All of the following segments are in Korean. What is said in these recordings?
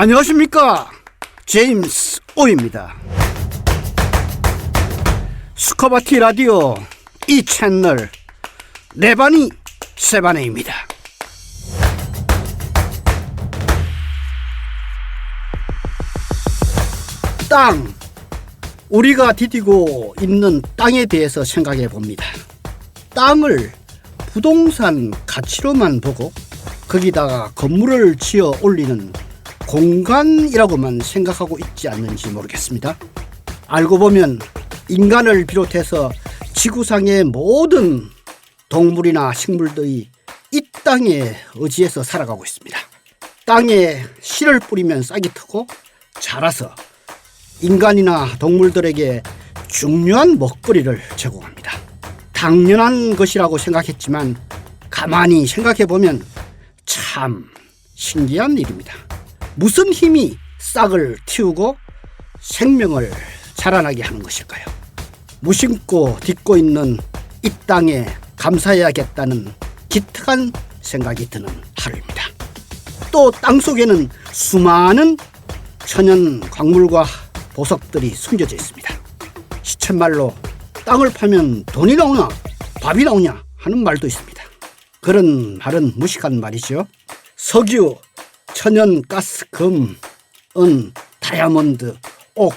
안녕하십니까, 제임스 오입니다. 스커바티 라디오 이 채널 네바니 세바네입니다. 땅, 우리가 디디고 있는 땅에 대해서 생각해 봅니다. 땅을 부동산 가치로만 보고 거기다가 건물을 지어 올리는 공간이라고만 생각하고 있지 않는지 모르겠습니다. 알고 보면 인간을 비롯해서 지구상의 모든 동물이나 식물들이 이 땅에 의지해서 살아가고 있습니다. 땅에 씨를 뿌리면 싹이 트고 자라서 인간이나 동물들에게 중요한 먹거리를 제공합니다. 당연한 것이라고 생각했지만 가만히 생각해 보면 참 신기한 일입니다. 무슨 힘이 싹을 틔우고 생명을 자라나게 하는 것일까요? 무심코 딛고 있는 이 땅에 감사해야겠다는 기특한 생각이 드는 하루입니다. 또 땅속에는 수많은 천연 광물과 보석들이 숨겨져 있습니다. 시쳇말로 땅을 파면 돈이 나오나 밥이 나오냐 하는 말도 있습니다. 그런 말은 무식한 말이죠. 석유, 천연가스, 금, 은, 다이아몬드, 옥,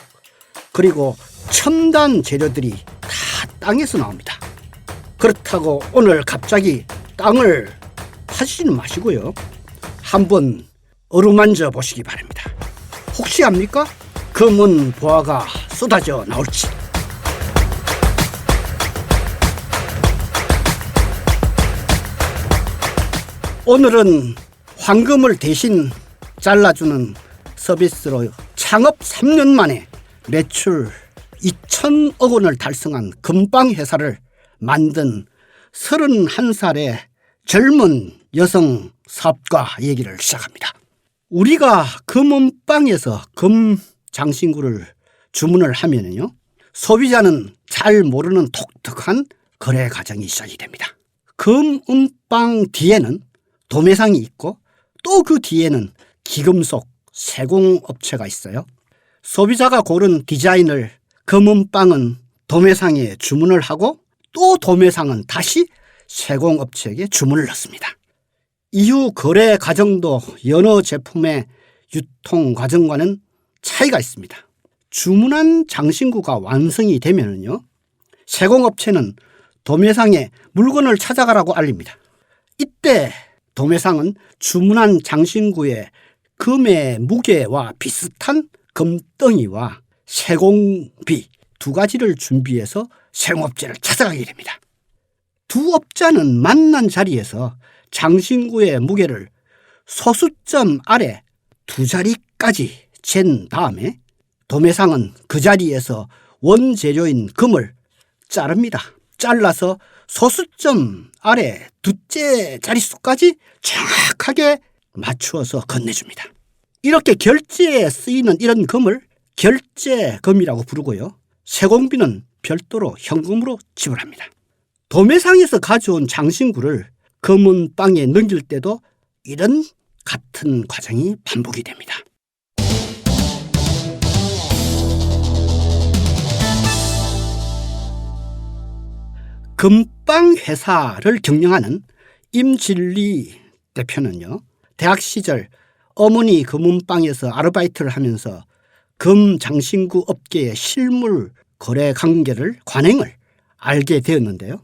그리고 첨단 재료들이 다 땅에서 나옵니다. 그렇다고 오늘 갑자기 땅을 파시지는 마시고요, 한번 어루만져 보시기 바랍니다. 혹시 압니까? 금은 보화가 쏟아져 나올지. 오늘은 황금을 대신 잘라주는 서비스로 창업 3년 만에 매출 2천억 원을 달성한 금빵 회사를 만든 31살의 젊은 여성 사업가 얘기를 시작합니다. 우리가 금은방에서 금 장신구를 주문을 하면요, 소비자는 잘 모르는 독특한 거래 과정이 시작이 됩니다. 금은방 뒤에는 도매상이 있고 또 그 뒤에는 기금속 세공업체가 있어요. 소비자가 고른 디자인을 금은방은 도매상에 주문을 하고 또 도매상은 다시 세공업체에게 주문을 넣습니다. 이후 거래 과정도 여러 제품의 유통 과정과는 차이가 있습니다. 주문한 장신구가 완성이 되면요, 세공업체는 도매상에 물건을 찾아가라고 알립니다. 이때 도매상은 주문한 장신구의 금의 무게와 비슷한 금덩이와 세공비 두 가지를 준비해서 세공업체를 찾아가게 됩니다. 두 업자는 만난 자리에서 장신구의 무게를 소수점 아래 두 자리까지 잰 다음에 도매상은 그 자리에서 원재료인 금을 자릅니다. 잘라서 소수점 아래 두째 자릿수까지 정확하게 맞추어서 건네줍니다. 이렇게 결제에 쓰이는 이런 금을 결제금이라고 부르고요, 세공비는 별도로 현금으로 지불합니다. 도매상에서 가져온 장신구를 금은방에 넘길 때도 이런 같은 과정이 반복이 됩니다. 금빵 회사를 경영하는 임진리 대표는요, 대학 시절 어머니 금은방에서 아르바이트를 하면서 금 장신구 업계의 실물 거래 관계를 관행을 알게 되었는데요,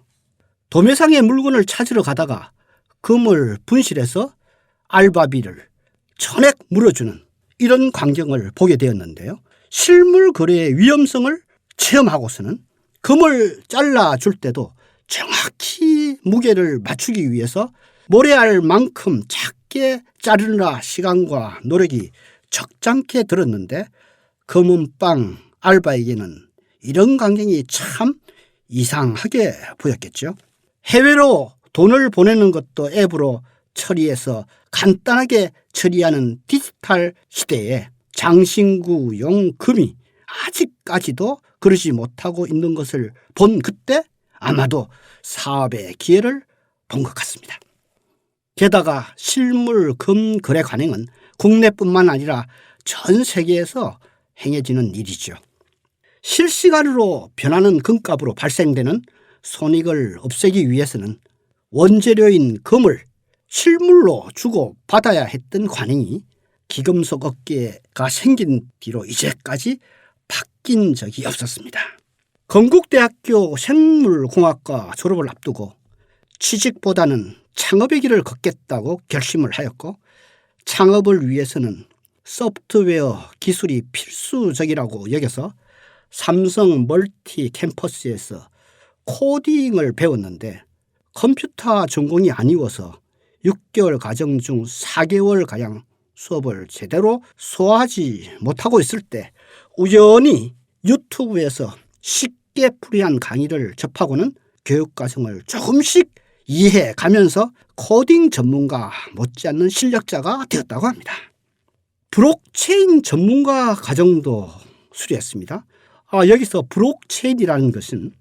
도매상의 물건을 찾으러 가다가 금을 분실해서 알바비를 전액 물어주는 이런 광경을 보게 되었는데요, 실물 거래의 위험성을 체험하고서는 금을 잘라줄 때도 정확히 무게를 맞추기 위해서 모래알 만큼 작게 자르느라 시간과 노력이 적잖게 들었는데 금은방 알바에게는 이런 광경이 참 이상하게 보였겠죠. 해외로 돈을 보내는 것도 앱으로 처리해서 간단하게 처리하는 디지털 시대에 장신구용 금이 아직까지도 그러지 못하고 있는 것을 본 그때 아마도 사업의 기회를 본 것 같습니다. 게다가 실물 금 거래 관행은 국내뿐만 아니라 전 세계에서 행해지는 일이죠. 실시간으로 변하는 금값으로 발생되는 손익을 없애기 위해서는 원재료인 금을 실물로 주고 받아야 했던 관행이 기금속 업계가 생긴 뒤로 이제까지 바뀐 적이 없었습니다. 건국대학교 생물공학과 졸업을 앞두고 취직보다는 창업의 길을 걷겠다고 결심을 하였고, 창업을 위해서는 소프트웨어 기술이 필수적이라고 여겨서 삼성 멀티 캠퍼스에서 코딩을 배웠는데 컴퓨터 전공이 아니어서 6개월 과정 중 4개월가량 수업을 제대로 소화하지 못하고 있을 때 우연히 유튜브에서 쉽게 풀이한 강의를 접하고는 교육과정을 조금씩 이해가면서 코딩 전문가 못지않는 실력자가 되었다고 합니다. 블록체인 전문가 과정도 수료했습니다. 여기서 블록체인이라는 것은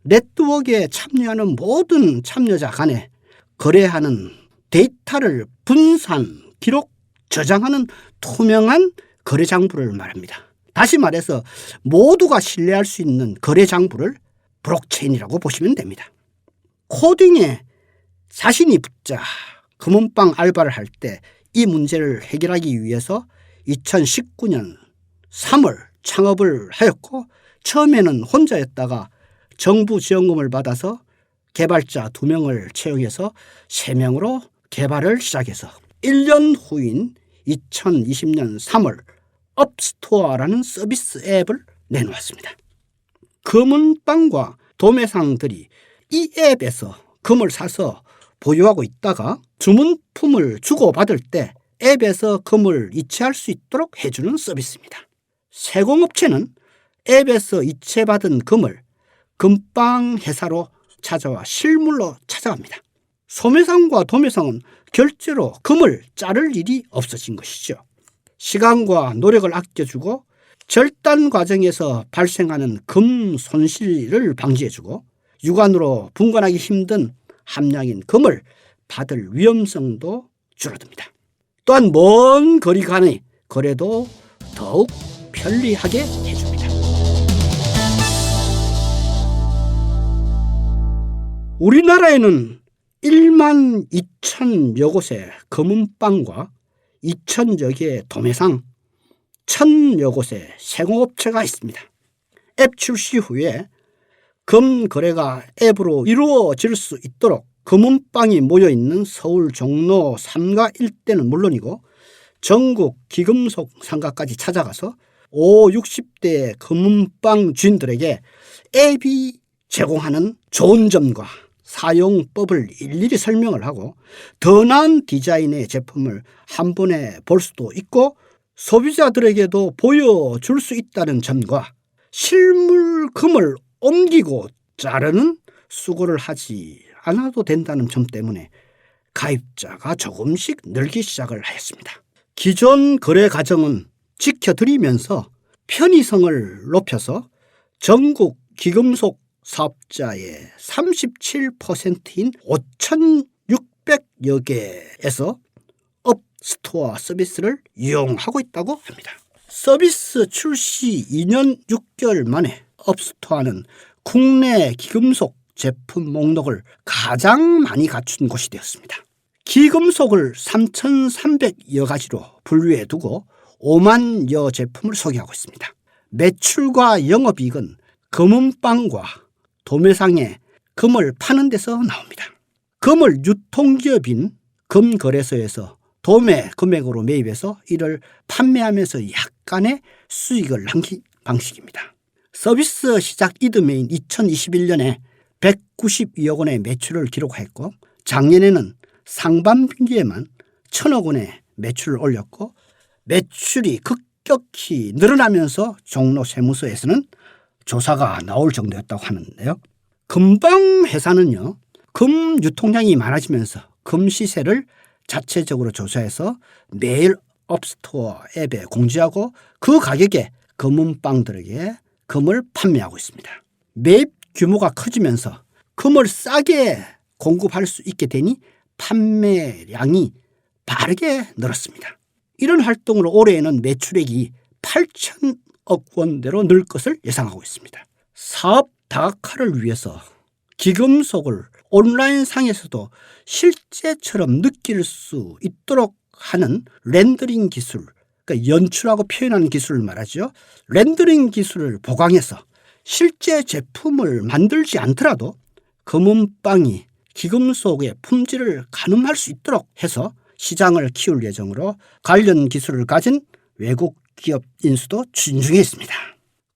네트워크에 참여하는 모든 참여자 간에 거래하는 데이터를 분산, 기록, 저장하는 투명한 거래 장부를 말합니다. 다시 말해서 모두가 신뢰할 수 있는 거래 장부를 블록체인이라고 보시면 됩니다. 코딩에 자신이 붙자 금은방 알바를 할 때 이 문제를 해결하기 위해서 2019년 3월 창업을 하였고, 처음에는 혼자였다가 정부 지원금을 받아서 개발자 2명을 채용해서 3명으로 개발을 시작해서 1년 후인 2020년 3월 업스토어라는 서비스 앱을 내놓았습니다. 금은방과 도매상들이 이 앱에서 금을 사서 보유하고 있다가 주문품을 주고받을 때 앱에서 금을 이체할 수 있도록 해주는 서비스입니다. 세공업체는 앱에서 이체받은 금을 금방 회사로 찾아와 실물로 찾아갑니다. 소매상과 도매상은 결제로 금을 자를 일이 없어진 것이죠. 시간과 노력을 아껴주고 절단 과정에서 발생하는 금 손실을 방지해주고 육안으로 분간하기 힘든 함량인 금을 받을 위험성도 줄어듭니다. 또한 먼 거리 간의 거래도 더욱 편리하게 해줍니다. 우리나라에는 1만 2천여 곳의 금은방과 2천여 개의 도매상, 1,000여 곳의 세공업체가 있습니다. 앱 출시 후에 금 거래가 앱으로 이루어질 수 있도록 금은방이 모여있는 서울 종로 3가 일대는 물론이고 전국 기금속 상가까지 찾아가서 5, 60대 금은방 주인들에게 앱이 제공하는 좋은 점과 사용법을 일일이 설명을 하고 더 나은 디자인의 제품을 한 번에 볼 수도 있고 소비자들에게도 보여줄 수 있다는 점과 실물 금을 옮기고 자르는 수고를 하지 않아도 된다는 점 때문에 가입자가 조금씩 늘기 시작을 하였습니다. 기존 거래 과정은 지켜드리면서 편의성을 높여서 전국 기금속 사업자의 37%인 5,600여 개에서 업스토어 서비스를 이용하고 있다고 합니다. 서비스 출시 2년 6개월 만에 업스토어는 국내 기금속 제품 목록을 가장 많이 갖춘 곳이 되었습니다. 기금속을 3,300여 가지로 분류해 두고 5만여 제품을 소개하고 있습니다. 매출과 영업이익은 금은방과 도매상에 금을 파는 데서 나옵니다. 금을 유통기업인 금거래소에서 도매 금액으로 매입해서 이를 판매하면서 약간의 수익을 남긴 방식입니다. 서비스 시작 이듬해인 2021년에 192억 원의 매출을 기록했고 작년에는 상반기에만 1,000억 원의 매출을 올렸고 매출이 급격히 늘어나면서 종로 세무서에서는 조사가 나올 정도였다고 하는데요. 금방 회사는요, 금 유통량이 많아지면서 금 시세를 자체적으로 조사해서 매일 업스토어 앱에 공지하고 그 가격에 금은방들에게 금을 판매하고 있습니다. 매입 규모가 커지면서 금을 싸게 공급할 수 있게 되니 판매량이 빠르게 늘었습니다. 이런 활동으로 올해에는 매출액이 8천억 원대로 늘 것을 예상하고 있습니다. 사업 다각화를 위해서 기금속을 온라인상에서도 실제처럼 느낄 수 있도록 하는 렌더링 기술, 그러니까 연출하고 표현하는 기술을 말하죠. 렌더링 기술을 보강해서 실제 제품을 만들지 않더라도 금은방이 기금속의 품질을 가늠할 수 있도록 해서 시장을 키울 예정으로 관련 기술을 가진 외국 기업 인수도 추진 중에 있습니다.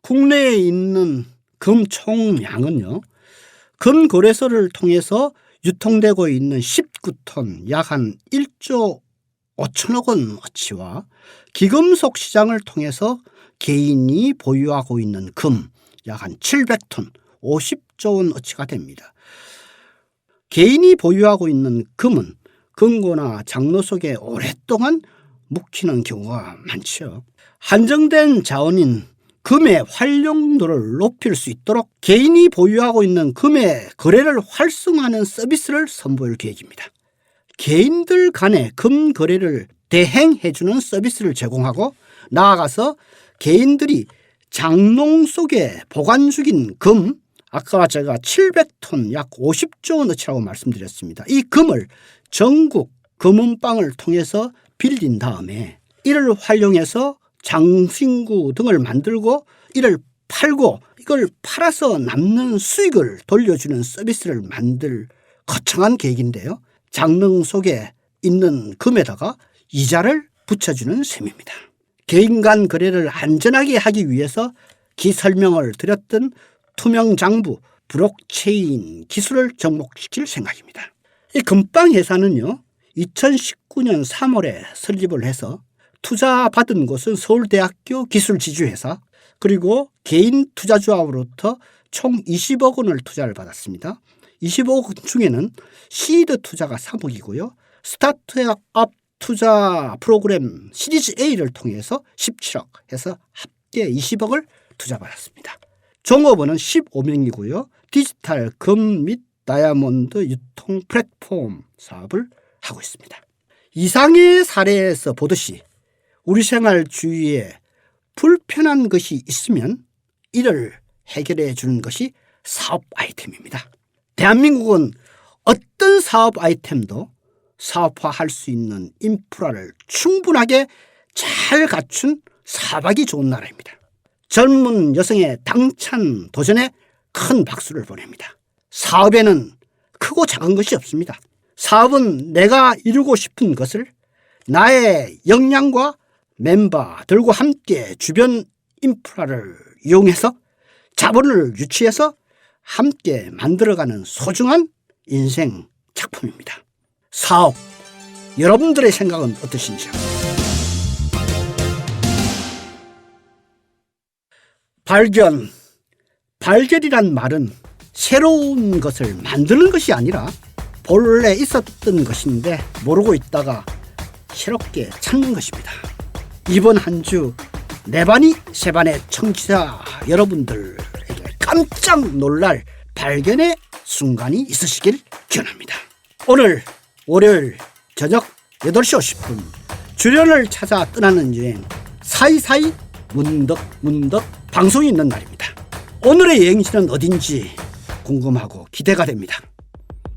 국내에 있는 금 총량은요, 금 거래소를 통해서 유통되고 있는 19톤 약 한 1조 5천억 원어치와 기금속 시장을 통해서 개인이 보유하고 있는 금 약 한 700톤 50조 원어치가 됩니다. 개인이 보유하고 있는 금은 금고나 장로 속에 오랫동안 묵히는 경우가 많죠. 한정된 자원인 금의 활용도를 높일 수 있도록 개인이 보유하고 있는 금의 거래를 활성화하는 서비스를 선보일 계획입니다. 개인들 간의 금 거래를 대행해주는 서비스를 제공하고 나아가서 개인들이 장롱 속에 보관 중인 금, 아까 제가 700톤 약 50조 원어치라고 말씀드렸습니다. 이 금을 전국 금은방을 통해서 빌린 다음에 이를 활용해서 장신구 등을 만들고 이를 팔고 이걸 팔아서 남는 수익을 돌려주는 서비스를 만들 거창한 계획인데요. 장롱 속에 있는 금에다가 이자를 붙여주는 셈입니다. 개인 간 거래를 안전하게 하기 위해서 기설명을 드렸던 투명장부 블록체인 기술을 접목시킬 생각입니다. 이 금방 회사는요, 2019년 3월에 설립을 해서 투자받은 곳은 서울대학교 기술지주회사, 그리고 개인 투자조합으로부터 총 20억 원을 투자를 받았습니다. 20억 원 중에는 시드 투자가 3억이고요. 스타트업 투자 프로그램 시리즈 A를 통해서 17억 해서 합계 20억을 투자받았습니다. 종업원은 15명이고요. 디지털 금 및 다이아몬드 유통 플랫폼 사업을 하고 있습니다. 이상의 사례에서 보듯이 우리 생활 주위에 불편한 것이 있으면 이를 해결해 주는 것이 사업 아이템입니다. 대한민국은 어떤 사업 아이템도 사업화할 수 있는 인프라를 충분하게 잘 갖춘 사업하기 좋은 나라입니다. 젊은 여성의 당찬 도전에 큰 박수를 보냅니다. 사업에는 크고 작은 것이 없습니다. 사업은 내가 이루고 싶은 것을 나의 역량과 멤버들과 함께 주변 인프라를 이용해서 자본을 유치해서 함께 만들어가는 소중한 인생 작품입니다. 사업, 여러분들의 생각은 어떠신지요? 발견이란 말은 새로운 것을 만드는 것이 아니라 본래 있었던 것인데 모르고 있다가 새롭게 찾는 것입니다. 이번 한 주 내반이 세반의 청취자 여러분들에게 깜짝 놀랄 발견의 순간이 있으시길 기원합니다. 오늘 월요일 저녁 8시 50분 주련을 찾아 떠나는 여행 사이사이 문득 방송이 있는 날입니다. 오늘의 여행지는 어딘지 궁금하고 기대가 됩니다.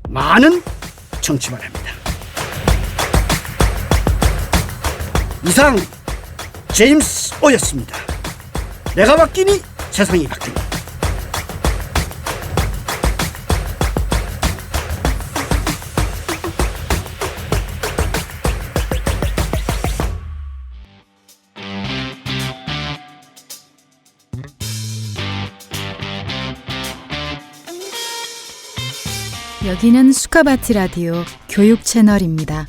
많은 청취 바랍니다. 이상 제임스 오였습니다. 내가 바뀌니 세상이 바뀌니. 여기는 수카바티 라디오 교육 채널입니다.